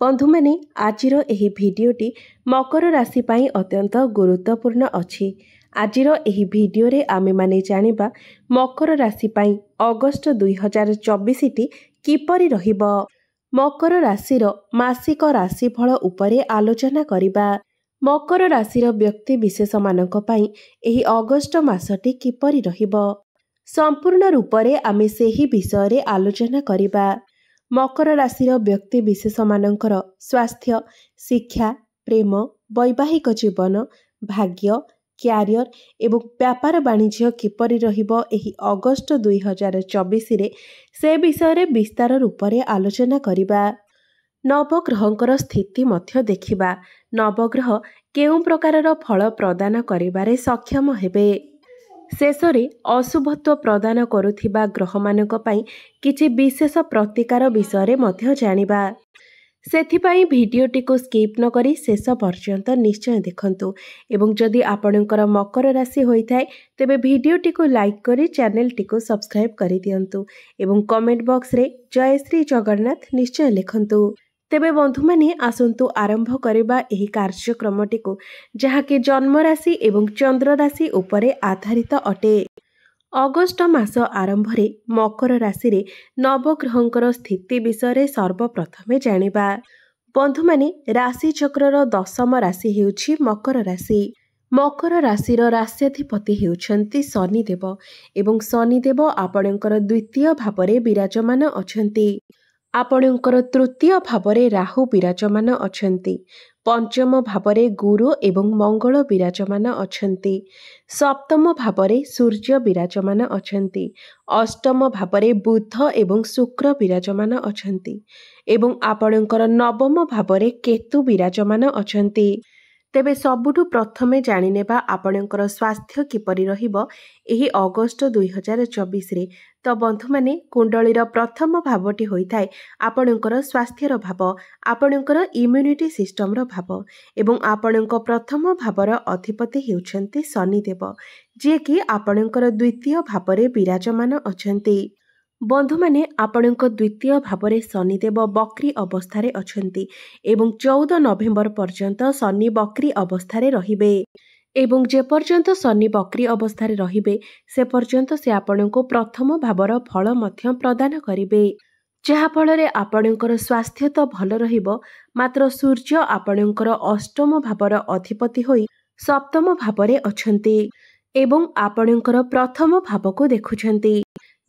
बंधु मैंने आजिर एही भिडियोटी मकर राशि पाई अत्यंत गुरुत्वपूर्ण अछि। आजिर एही भिडियो रे आमे माने जानिबा मकर राशि पाई अगस्त 2024 टी किपरि रहिब। मकर राशिर मासिक राशिफल उपरे आलोचना करिबा। मकर राशिर व्यक्ति विशेष मानक पाई एही अगस्त मासटी किपरि रहिब संपूर्ण रूपरे आमे सेही विषय रे आलोचना करिबा। मकर राशिर व्यक्ति विशेष मानकर स्वास्थ्य, शिक्षा, प्रेम, वैवाहिक जीवन, भाग्य, क्यारियर एवं व्यापार वाणिज्य किपरि रहिब एही अगस्त 2024 रे से विषय रे विस्तार रूपरे आलोचना करिबा। नवग्रहंकर स्थिति मध्य देखिबा। नवग्रह केउं प्रकारर फल प्रदान करिबारे सक्षम हेबे। शेषरे अशुभत्व प्रदान करुथिबा ग्रहमानक पई किछि विशेष प्रतिकार विषय मध्य जानिबा। सेथिपाई भिडियोटी को स्किप न करी शेष पर्यंत निश्चय देखंतु एवं जदि आपणकर मकर राशि होइथाय तेबे भिडियोटी को लाइक करी चैनल टी को सब्सक्राइब करि दियंतु एवं कमेंट बॉक्स रे जय श्री जगन्नाथ निश्चय लिखंतु। तेबे बंधु माने आसंतु आरंभ करिबा एही कार्यक्रमटी को जहाके जन्म राशि एवं चंद्र राशि उपरे आधारित अटे। अगस्त मास आरंभ रे मकर राशि रे नवग्रहंकर स्थिति विषय रे सर्वप्रथमे जानिबा। बंधु माने राशि चक्रर दशम राशि हेउछि मकर राशि। मकर राशिर राश्याधिपति हेउछन्ति शनिदेव एवं शनिदेव आपणकर द्वितीय भावरे विराजमान अछन्ति। आपणकर तृतीय भावरे राहु विराजमान अछन्ति। पंचम भावरे गुरु एवं मंगल विराजमान अछन्ति। सप्तम भावरे सूर्य विराजमान अछन्ति। अष्टम भावरे बुध एवं शुक्र विराजमान अछन्ति एवं आपणकर नवम भावरे केतु विराजमान अछन्ति। तेबे सबुठु प्रथमे जानिनेबा आपणकर स्वास्थ्य किपरि रहिब एही अगस्त 2024 रे। तो बंधु माने कुंडलीर प्रथम भावटी होइथाय आपणकर स्वास्थ्यर भाव, आपणकर इम्यूनिटी सिस्टमर भाव एवं आपणक प्रथम भावर अधिपति हेउछन्ति शनिदेव जे कि आपणकर द्वितीय भावरे विराजमान अछन्ति। बंधु माने आपणक द्वितीय भावरे शनिदेव बक्री अवस्थारे अछन्ति एवं 14 नवेम्बर पर्यंत शनि बक्री अवस्थारे रहिबे एवं जे पर्यंत शनि बक्री अवस्थारे रहिबे से पर्यंत से आपणको प्रथम भावर फल मध्य प्रदान करिबे जहा फलरे आपणकर स्वास्थ्य तो भल रहिबो मात्र सूर्य आपणकर अष्टम भावर अधिपति होई सप्तम भावरे अछन्ति एवं आपणकर प्रथम भावको देखुछन्ति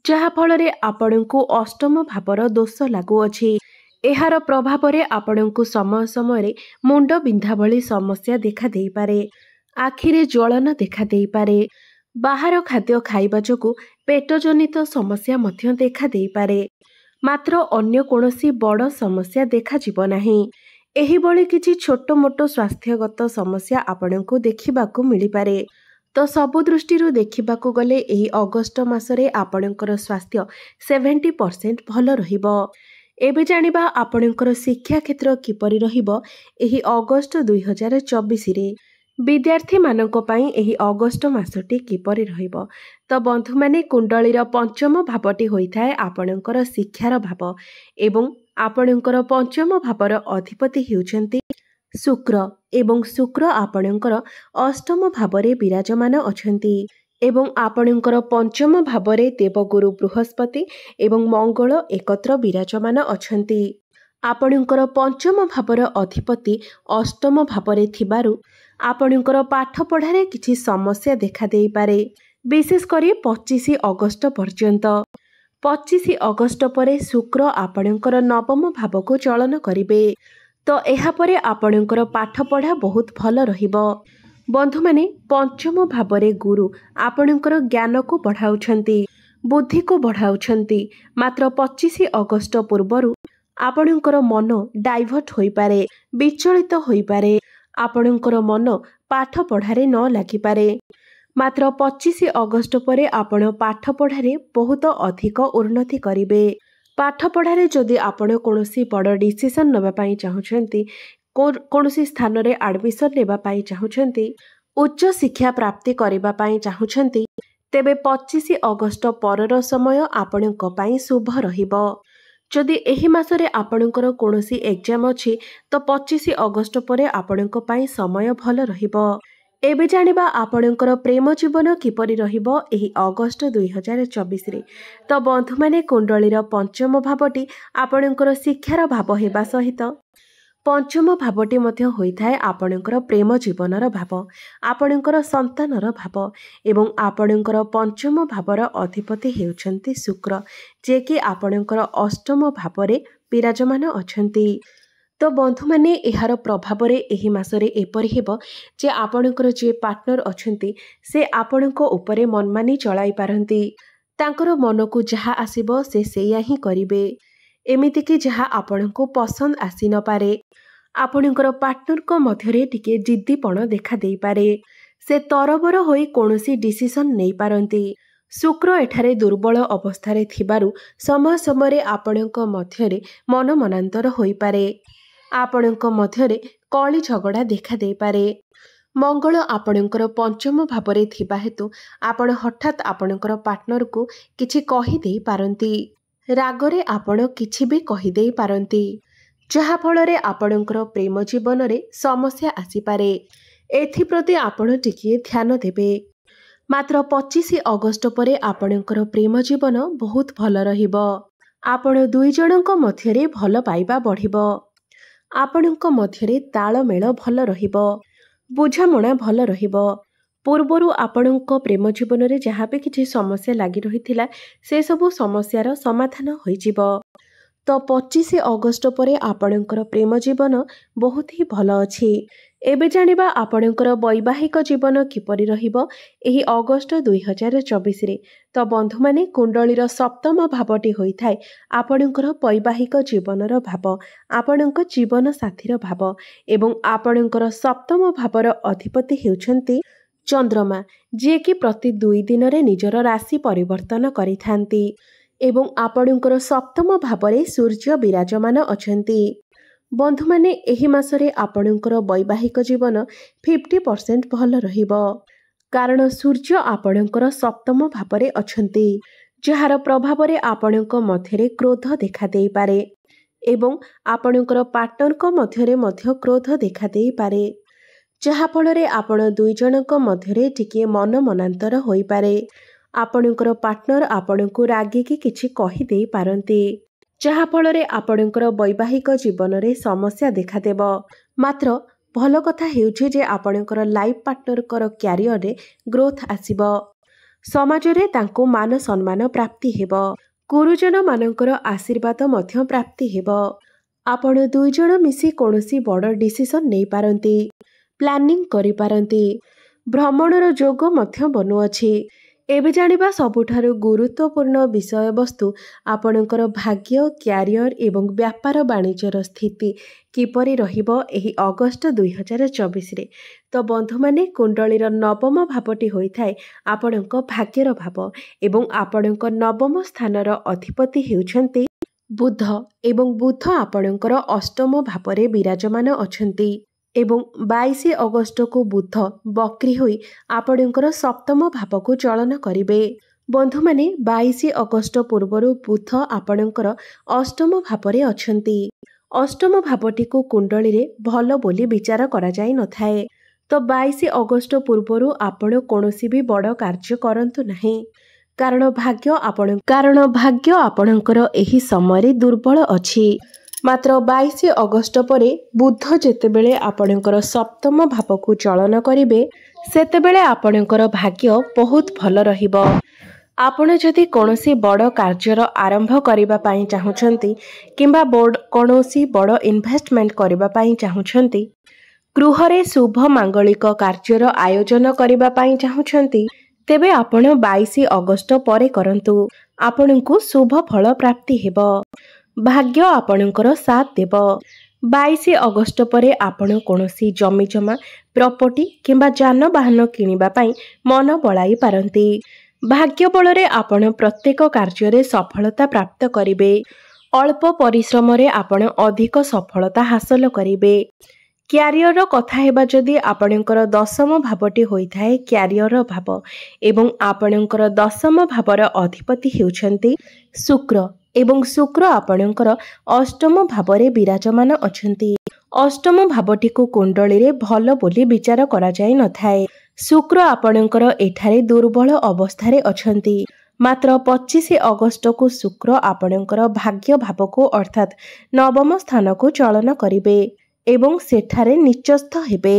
जहा फलरे आपणको अष्टम भावर दोष लागू अछि। एहार प्रभावरे आपणको समय समय मुंड बिंधा भली समस्या देखा देई पारे, आखिरे ज्वलन देखा देई पारे, बाहर खाद्य खाइबा जोगु पेट जनित समस्या मध्य देखा देई पारे मात्र अन्य कोनोसी बड़ समस्या देखा जिवो नाही। एही बळी किछि छोट मोट स्वास्थ्यगत समस्या आपणको देखिबाकू मिली पारे। तो सबु दृष्टिरु देखिबाकू गले एही अगस्त मासरे आपणकर स्वास्थ्य 70% भल रहिबो। एबे जानिबा आपणकर शिक्षा क्षेत्र किपरि रहिबो एही अगस्त 2024 रे। विद्यार्थी मानक पई एही अगस्त मासटी किपरि रहिबो तो बंधु माने कुंडलीर पंचम भावटी होइथाय आपणकर शिक्षार भाव एवं आपणकर पंचम भावर अधिपति हेउछन्ति शुक्र एवं शुक्र आपणकर अष्टम भावरे विराजमान अछन्ति एवं आपणकर पंचम भावरे देवगुरु बृहस्पति एवं मंगल एकत्र विराजमान अछन्ति। आपणकर पंचम भावर अधिपति अष्टम भावरे थिबारु आपणकर पाठ पढ़ारे किछि समस्या देखा देई पारे विशेष करी 25 अगस्त पर्यंत। 25 अगस्त परे शुक्र आपणकर नवम भावको चलन करिबे तो एहा परे आपणकर पाठ पढ़ा बहुत भल रहिबो। बंधु माने पंचम भावरे गुरु आपणकर ज्ञान को बढ़ाउछन्ति, बुद्धि को बढ़ाउछन्ति मात्र 25 अगस्त पूर्वरु आपणकर मन डाइवर्ट होई पारे, विचलित होई पारे, आपणकर मन पाठ पढ़ारे न लागि पारे मात्र 25 अगस्त परे आपण पाठ पढ़ारे बहुत अधिक उन्नति करिवे। पाठ पढ़ारे जदि आपण कोनोसी बड़ डिसिजन नेबा पई चाहुछन्ति, कोनोसी स्थान रे एडमिशन नेबा पई चाहुछन्ति, उच्च शिक्षा प्राप्ति करिबा पई चाहुछन्ति तेबे 25 अगस्त परर समय आपणक पई शुभ रहिबो। जदि एही मासरे आपणकर कोनोसी एग्जाम अछि तो 25 अगस्त परे आपणक पई समय भल रहिबो। एबे जानिबा आपणकर प्रेम जीवन किपरि रहिबो एही अगस्त 2024 रे। तो बंधु माने कुंडलीर पंचम भावटी आपणकर शिक्षार भाव हेबा सहित पंचम भावटी मध्य होइथाय आपणकर प्रेम जीवनर भाव, आपणकर संतानर भाव एवं आपणकर पंचम भावर अधिपति हेउछन्ति शुक्र, जे कि आपणकर अष्टम भावरे विराजमान अछन्ति। तो बंधु माने एहार प्रभाव रे एही मासरे एपरि हेबो जे आपणकर जे पार्टनर अछन्ति से आपणको उपरे मनमानी चलाई पारंती। तांकर मनकु जहा आसीबो से सेया ही करिवे। एमिति कि जहा आपणको पसंद आसी न पारे। आपणकर पार्टनर को मध्यरे टिके जिद्दीपण देखा देई पारे। से तरबर होई कोनोसी डिसिजन नै पारंती। शुक्र एठारे दुर्बल अवस्थारे थिबारु समय समय आपणक मध्यरे मन मनांतर होई पारे। आपणक मध्यरे कली झगड़ा देखा देई पारे। मंगल आपणकर पंचम भावरे थिबा हेतु आपण हठात आपणकर पार्टनर को किछि कहि देई पारंती। रागरे आपण किछि भी कहि देई पारंती, जहा फलरे आपणकर प्रेम जीवन रे समस्या आसी पारे। एथिप्रति आपण टिकिए ध्यान देबे। मात्र 25 अगस्त परे आपणकर प्रेम जीवन बहुत भल रहिबो। आपण दुई जनक मध्यरे भल पाइबा बढ़िबो। आपणक मध्यरे तालमेल भल रहिबो, बुझामणा भल रहिबो। पूर्वरु आपणक प्रेम जीवन रे जहा भी किछि समस्या लागि रहिथिला से सबु समस्यार समाधान होई जिवो। तो 25 अगस्त परे आपणकर प्रेम जीवन बहुत ही भल अछि। एबे जानिबा आपणकर वैवाहिक जीवन किपरि रहिबो एही अगस्त 2024 रे। तो बंधु माने कुंडलीर सप्तम भावटी होइथाय आपणकर वैवाहिक जीवनर भाव, आपणक जीवन साथीर भाव एवं आपणकर सप्तम भावर अधिपति हेउछन्ति चंद्रमा, जे कि प्रति 2 दिन रे निजर राशि परिवर्तन करिथांती एवं आपणकर सप्तम भावरे सूर्य विराजमान अछन्ति। बंधु माने एही मासरे आपणकर वैवाहिक जीवन 50% भल रहिबो, कारण सूर्य आपणकर सप्तम भावरे अछन्ति, जहार प्रभाव रे आपणक मध्यरे क्रोध देखा देई पारे एवं आपणकर पार्टनर को मध्यरे मध्य क्रोध देखा देई पारे, जहा फलरे आपण दुई जनक मध्यरे टिके मन मनांतर होई पारे। आपणकर पार्टनर आपणको रागिकी किछि कहि देई पारंती, जहा फलरे आपणकर वैवाहिक जीवन रे समस्या देखा देबो। मात्र भल कथा हेउछि जे आपणकर लाइफ पार्टनर कर क्यारियर रे ग्रोथ आसीबो। समाज रे तांको मान सम्मान प्राप्ति हेबो। गुरुजन मानकर आशीर्वाद मध्य प्राप्ति हेबो। आपण दुई जण मिसी कोनोसी बड़ डिसिजन नै पारंती, प्लानिंग करि पारंती। भ्रमणर जोग मध्य बनुअछि। एबे जानिबा सबुठारु गुरुत्वपूर्ण विषय वस्तु आपणकर भाग्य, क्यारियर एवं व्यापार वाणिज्यर स्थिति किपरि रहिबो एही अगस्त 2024 रे। तो बंधु माने कुंडलीर नवम भावटी होइथाय आपणक भाग्यर भाव एवं आपणक नवम स्थानर अधिपति हेउछन्ति बुध एवं बुध आपणकर अष्टम भावरे विराजमान अछन्ति एवं 22 अगस्त को बुध बक्री होई आपणकर सप्तम भाव को चलन करिवे। बंधु माने 22 अगस्त पूर्वरु बुध आपणकर अष्टम भावरे अछन्ति। अष्टम भावटी को कुंडली रे भल बोली विचार करा जाय नथाए। तो 22 अगस्त पूर्वरु आपण कोनोसी भी बड़ कार्य करंतु नाही, कारण भाग्य आपणकर एही समय दुर्बल अछि। मात्र 22 अगस्त परे बुध जेतेबेले आपणकर सप्तम भाव को चलन करिवे सेतेबेले आपणकर भाग्य बहुत भल रहिबो। आपण जदि कोनोसी बड़ कार्यर आरंभ करिबा पई चाहुछंती किंबा कोनोसी बड़ इन्वेस्टमेंट करिबा पई चाहुछंती, गृहरे शुभ मांगलिक कार्यर आयोजन करिबा पई चाहुछंती, तेबे आपण 22 अगस्त परे करंतु। आपणको शुभ फल प्राप्ति हेबो। भाग्य आपणकर साथ देव। 22 अगस्त परे आपण कोनोसी जमी जमा प्रॉपर्टी किंबा जानवाहन किनिबा पई मन बळाई पारंती। भाग्य बलरे आपण प्रत्येक कार्य सफलता प्राप्त करिवे। अल्प परिश्रम रे आपण अधिक सफलता हासिल करिवे। क्यारियर कथा हेबा जदि आपणकर दशम भावटी होइथाय क्यारियर भाव एवं आपणकर दशम भावर अधिपति हेउछन्ति शुक्र, एवं शुक्र आपणकर अष्टम भाव विराजमान अछंती। अष्टम भावटी को कुंडली रे भल बोली विचार करा जाय नथाय। शुक्र आपणकर एठारे दुर्बल अवस्था रे अछंती। मात्र 25 अगस्त को शुक्र आपणकर भाग्य भाव को अर्थात नवम स्थान को चलन करिवे एवं सेठारे निचस्थ हेबे।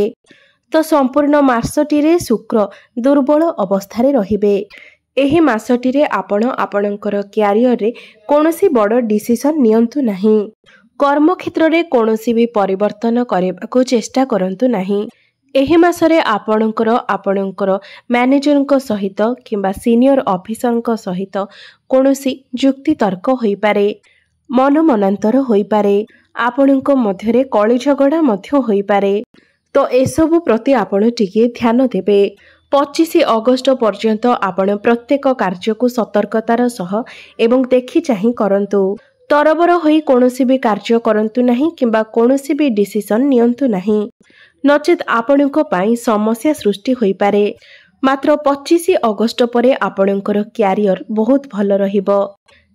तो संपूर्ण मासटी रे शुक्र दुर्बल अवस्था रे रहिबे। एही मासटी रे आपण आपणकर क्यारियर रे कोनोसी बड़ डिसिजन नियंतु नाही। कर्म क्षेत्र रे कोनोसी भी परिवर्तन करेबाको चेष्टा करंतु नाही। एही मासरे आपणकर मैनेजर सहित किंबा सीनियर ऑफिसर सहित कोनोसी जुक्ति तर्क होई पारे, मन मनांतर होई पारे, आपणको मध्यरे कଳି झगड़ा मध्य होई पारे। तो एसबु प्रति आपण टिके ध्यान देबे। 25 अगस्त पर्यंत आपण प्रत्येक कार्य को सतर्कतार सह एवं देखि चाहि करंतु। तरबर होई कोनोसी भी कार्य करंतु नाही किंबा कोनोसी भी डिसिजन नियंतु नाही, नचेत आपणको पाई समस्या सृष्टि होई पारे। मात्र 25 अगस्त परे आपणकर क्यारियर बहुत भल रहिबो।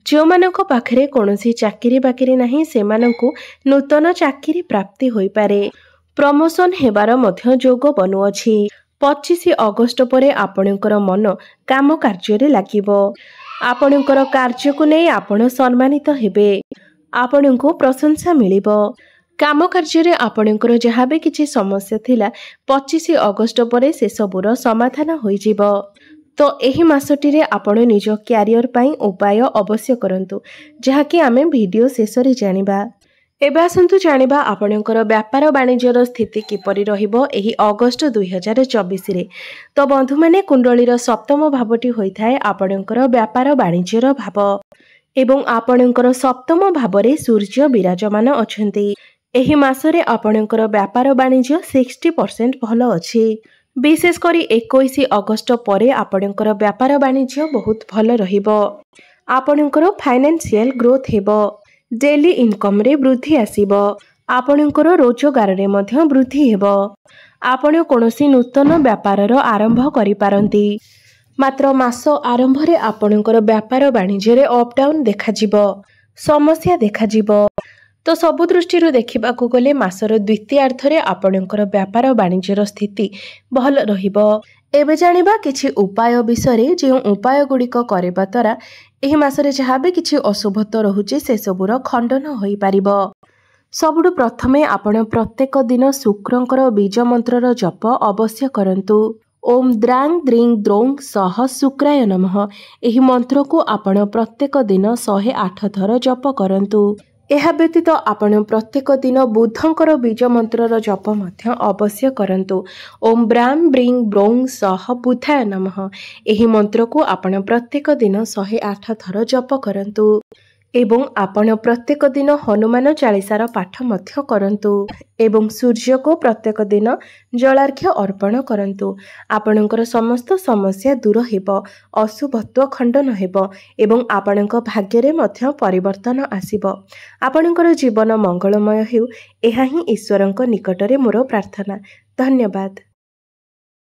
जो मानक पाखरे कोनोसी चाकरी बाकरी नाही सेमानंकु नूतन चाकरी प्राप्ति होई पारे। प्रमोशन हेबार मध्य जोग बनुअछि। 25 अगस्त परे आपणकर मन काम कार्य रे लागिबो। आपणकर कार्य को नै आपण सम्मानित हेबे। आपणको प्रशंसा मिलिबो। काम कार्य रे आपणकर जहाँ भी किछि समस्या थिला 25 अगस्त परे से सबुर समाधान होई जिवो। तो एही मासटी रे आपण निज क्यारियर पाई उपाय अवश्य करंतु, जहा कि आमे वीडियो शेष रे जानिबा। एबे आसंतु जानिबा आपणकर व्यापार वाणिज्यर स्थिति किपरि रहिबो एही अगस्त 2024 रे। तो बंधु माने कुंडलीर सप्तम भावटी होइथाय आपणकर व्यापार वाणिज्यर भाव एवं आपणकर सप्तम भाव रे सूर्य विराजमान अछंती। एही मासरे आपणकर व्यापार वाणिज्य 60% भल अछि। विशेष करी 21 अगस्त परे आपणकर व्यापार वाणिज्य बहुत भल रहिबो। आपणकर फाइनेंशियल ग्रोथ हेबो। डेली इनकम रे वृद्धि आसीबो। आपणकर रोजगार रे मध्य वृद्धि हेबो। आपण कोनोसी नूतन व्यापारर आरंभ करि पारंती। मात्र मास आरंभ रे आपणकर व्यापार वाणिज्य रे अप डाउन देखा जिवो, समस्या देखा जिवो। तो सबु दृष्टि देखिबाकू गले मासर द्वितीयार्ध रे आपणकर व्यापार वाणिज्यर स्थिति भल रहिबो। एबे जानिबा किछि उपाय विषय जे उपाय गुड़िक करबा द्वारा एही मासरे जहाँ भी किछि अशुभत्व रहुछि से सबुर खंडन होई पारिबो। सबुठु प्रथमे आपण प्रत्येक दिन शुक्रंकर बीज मंत्रर जप अवश्य करंतु। ओम द्रांग द्रिंग द्रोंग सह शुक्राय नमः एही मंत्र को आपण प्रत्येक दिन 108 थर जप करंतु। एहा व्यतीत आपण प्रत्येक दिन बुधंकर बीज मंत्रर जप मध्य अवश्य करंतु। ओम ब्राम ब्रिंग ब्रोंग सह बुधाय नमः एही मंत्र को आपण प्रत्येक दिन 108 थर जप करंतु। एवं आपण प्रत्येक दिन हनुमान चालीसार पाठ मध्य करंतु एवं सूर्य को प्रत्येक दिन जलार्घ्य अर्पण करंतु। आपणकर समस्त समस्या दूर हेबो, अशुभत्व खंडन हेबो एवं आपणक भाग्य रे मध्य परिवर्तन आसीबो। आपणकर जीवन मंगलमय हेउ एहा ही ईश्वरंक निकटरे मोर प्रार्थना। धन्यवाद।